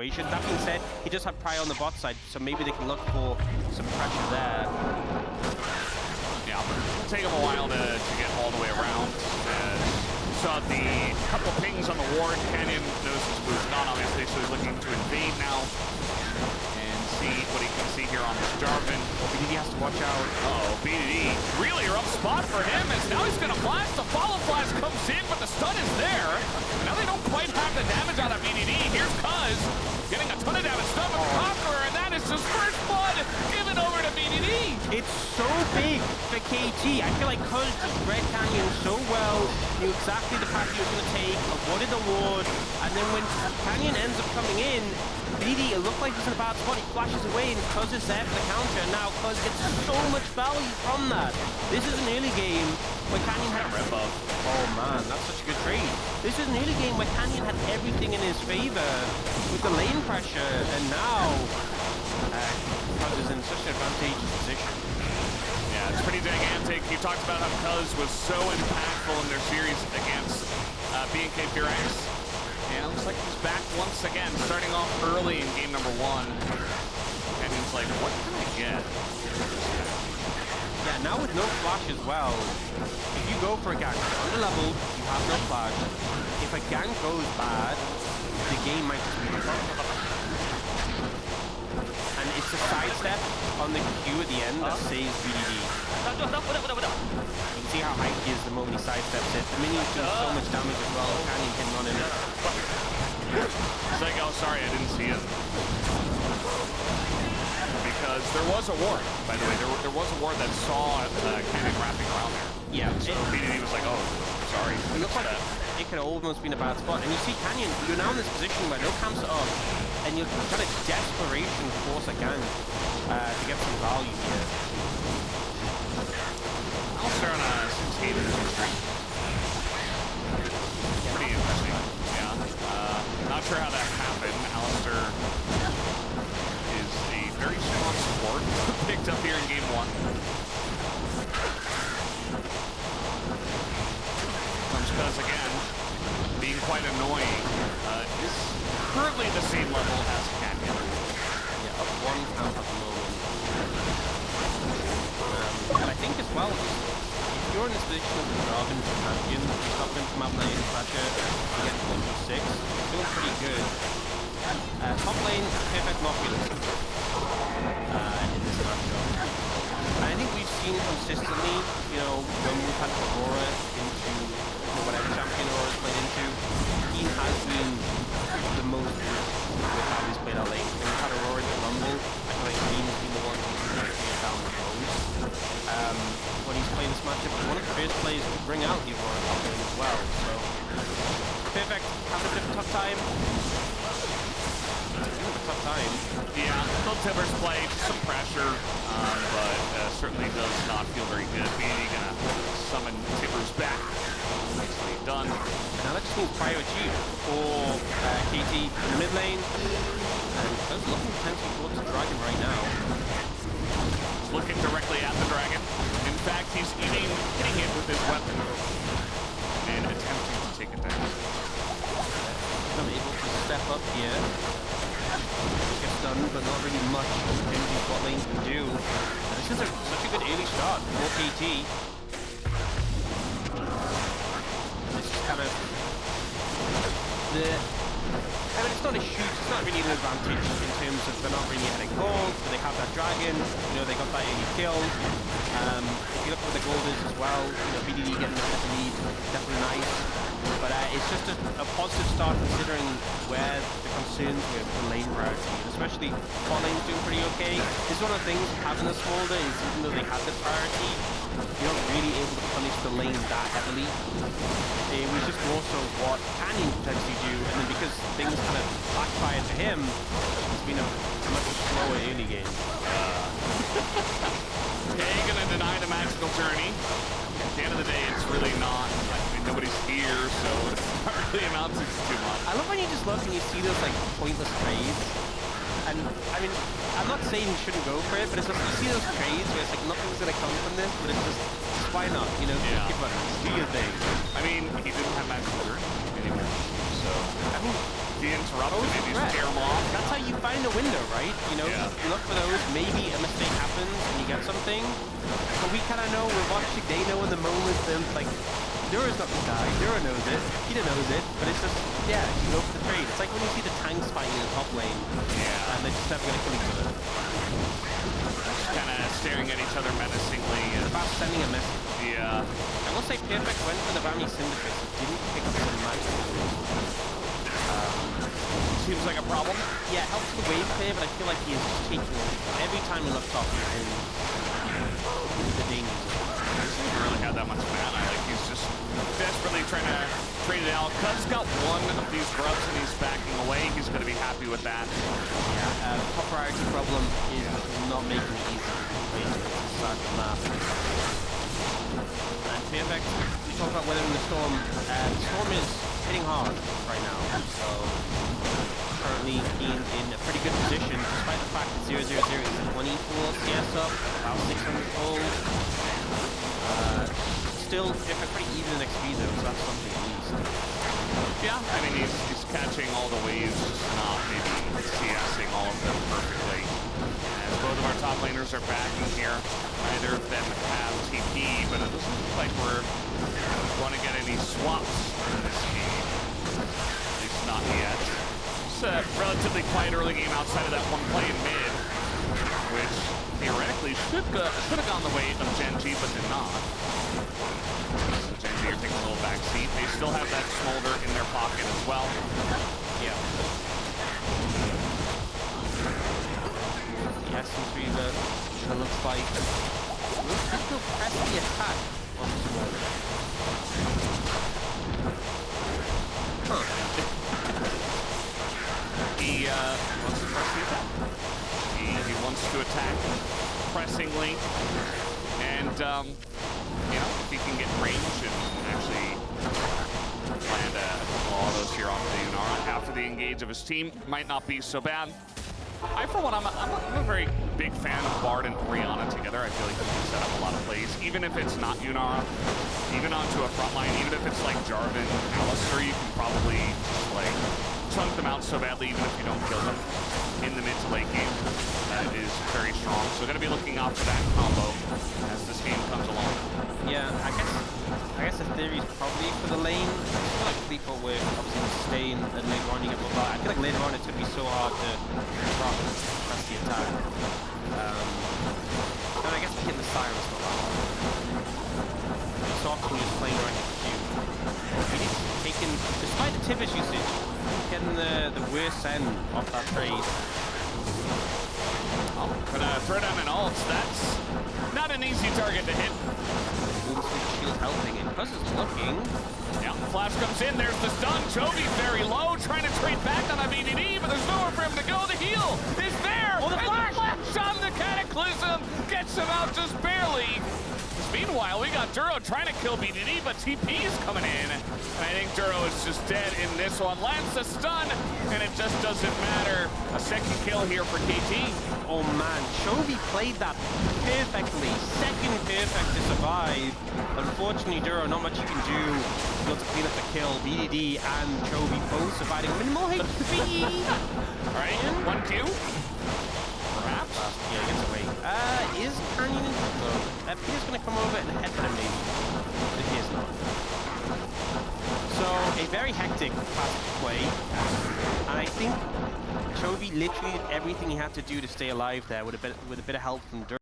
situation. That being said, he does have Pry on the bot side, so maybe they can look for some pressure there. Yeah, it'll take him a while to get all the way around. Saw the couple pings on the ward. Canyon knows his move's gone, obviously, so he's looking to invade now and see what he can see here on this Jarvan. Well, BDD has to watch out. Uh-oh, BDD. Really rough spot for him, as now he's gonna flash. The follow flash comes in, but the stun is there. Now they don't quite have the damage out of BDD. Here's Cuz getting a ton of damage. Stun with the Conqueror, and that is just first blood given over to BDD. It's so big for KT. I feel like Cuz just read Canyon so well, knew exactly the path he was going to take, avoided the ward, and then when Canyon ends up coming in, BD, it looked like he's in a bad spot, he flashes away, and Cuz is there for the counter, and now Cuz gets so much value from that. This is an early game where Canyon had a red buff. Oh man, that's such a good trade. This is an early game where Canyon had everything in his favor with the lane pressure, and now Cuz is in such an advantageous position. Yeah, it's pretty gigantic. You talked about how Cuz was so impactful in their series against B&K Phoenix. And it looks like he's back once again, starting off early in game number 1. And he's like, what can I get? Yeah, now with no flash as well, if you go for a gank, you're under level, you have no flash. If a gank goes bad, the game might just be and it's a sidestep on the Q at the end that saves BDD. You can see how hyped he is the moment he sidesteps it. The minions do so much damage as well. Canyon hitting on him. He's like, oh, sorry, I didn't see it. Because there was a ward, by the way. There was a ward that saw Canyon wrapping around there. Yeah. So BDD was like, oh, sorry. It looked like it could have almost been a bad spot. And you see Canyon, you're now in this position where no camps are up, and you're kind of desperation force a gank to get some value here. Alistair on a 6-8 streak. Pretty interesting. Yeah. Not sure how that happened. Alistair is a very strong support picked up here in game 1. Comes Cuz again, being quite annoying. Is currently the same level as Canyon. Yeah, up 1 count at the moment. And I think as well, if you're in this position of the Jarvan champion, you stop him from having that in pressure, you get 1-6, feeling pretty good. Top lane, perfect Mopulus in this matchup. And I think we've seen consistently, you know, when we've had Aurora into whatever champion Aurora's played into, he has been the most good with how he's played our lane. When we've had Aurora in the Rumble, I feel like he's been the one who's kind of played down the most. When he's playing this matchup, he's one of the first players to bring out the Aurora top lane as well. So, perfect, having a bit of a tough time. Tough time. Yeah, little Tibbers play, just some pressure, but certainly does not feel very good. BDD gonna summon Tibbers back. Nicely done. Now that just means prio achieved for KT in the mid lane. And Cuz looking potentially towards the dragon right now. Looking directly at the dragon. In fact, he's hitting it with his weapon and attempting to take it down. I'm able to step up here. Gets done, but not really much Genji's bot lane can do. And this is such a good early start for KT. This is kind of I mean, it's not a huge, it's not really an advantage in terms of they're not really heading gold, but they have that dragon, you know, they got that early kill. If you look at what the gold is as well, you know, BDD getting that lead, definitely nice. But it's just a positive start considering where the concerns were for lane priority, and especially bot lane's doing pretty okay. This is one of the things having a smolder is even though they had the priority, you're not really able to punish the lane that heavily. It was just more so what Canyon potentially do, and then because things kind of backfired for him, it's been a much slower early game. Okay, gonna deny the magical journey. At the end of the day, it's really not. I mean, nobody's here, so it's not really amounts to too much. I love when you just look and you see those like pointless trades. And I mean, I'm not saying you shouldn't go for it, but it's just you see those trades where it's like nothing's gonna come from this, but it's just why not? You know, yeah. Keep buttons, do your thing. I mean, he didn't have magical journey anymore, so I mean, the interrupt maybe scare him off. That a window, right? You know, Yeah. you look for those, maybe a mistake happens and you get something. But we kind of know, we're watching, they know in the moment, then like, Duro's not gonna die, Duro knows it, Peter knows it, but it's just, yeah, you go for the trade. It's like when you see the tanks fighting in the top lane, and they're just never gonna kill each other. Just kind of staring at each other menacingly. It's about sending a message. Yeah. I will say Perfect went for the Bami Syndicate, he didn't pick up some magic. Seems like a problem. Yeah, it helps the wave clear, but I feel like he is just taking, every time he looks off, he's in the danger zone. He doesn't really have that much mana. Like, he's just desperately trying to trade it out. Cuz got one of these grubs and he's backing away. He's going to be happy with that. Yeah, top priority problem is not making it easy to play the side of the map. And Perfect, we talked about weathering the storm. The storm is hitting hard right now, so currently being in a pretty good position, despite the fact that 000 is 24 CS up, about 600 gold. Still, Perfect pretty even in XP though, so that's something at least. Yeah, I mean, he's catching all the waves, just not maybe CSing all of them perfectly. As both of our top laners are backing here, neither of them have TP, but it doesn't look like we're going to get any swaps in this game. At least not yet. It's a relatively quiet early game outside of that one play in mid, which theoretically should have gone the way of Genji, but did not. So Genji are taking a little back seat. They still have that smolder in their pocket as well. Yeah. The Essence Reaver, it looks like looks like he'll press the attack on the smolder. Huh. He wants to press the attack. He wants to attack pressingly, and you know, if he can get range and actually land a couple autos here off the Yunara after the engage of his team, might not be so bad. I, for one, I'm a very big fan of Bard and Orianna together. I feel like you can set up a lot of plays, even if it's not Yunara, even onto a front line, even if it's like Jarvan, Alistar, you can probably just like chunk them out so badly, even if you don't kill them in the mid to late game. That is very strong. So we're going to be looking out for that combo as this game comes along. Yeah, I guess the theory is probably for the lane. I feel like people would obviously going to stay in, and later on you get more. I feel like later on it's going to be so hard to press the attack. And I guess hitting the Siren's not that hard. Sorc is playing right next to you. He's taken, despite the Tibbers usage, getting the worst end off that trade. Oh, gonna throw down an ult. That's not an easy target to hit. Shield helping, and Buzz is looking. Yeah, flash comes in, there's the stun. Jovi very low, trying to trade back on a BDD, but there's nowhere for him to go. The heal is there! Oh, the flash! On the Cataclysm gets him out just barely. Meanwhile, we got Duro trying to kill BDD, but TP is coming in. And I think Duro is just dead in this one. Lands the stun, and it just doesn't matter. A second kill here for KT. Oh man, Chovy played that perfectly. Second perfect to survive. Unfortunately, Duro, not much you can do. Able to clean up the kill. BDD and Chovy both surviving. Minimal HP. All right, 1Q. Perhaps? Yeah, he gets away. Is Canyon in the Peter's gonna come over and headbutt him maybe. But he is not. So, a very hectic passive play. And I think Chovy literally did everything he had to do to stay alive there with a bit of help from Dirk.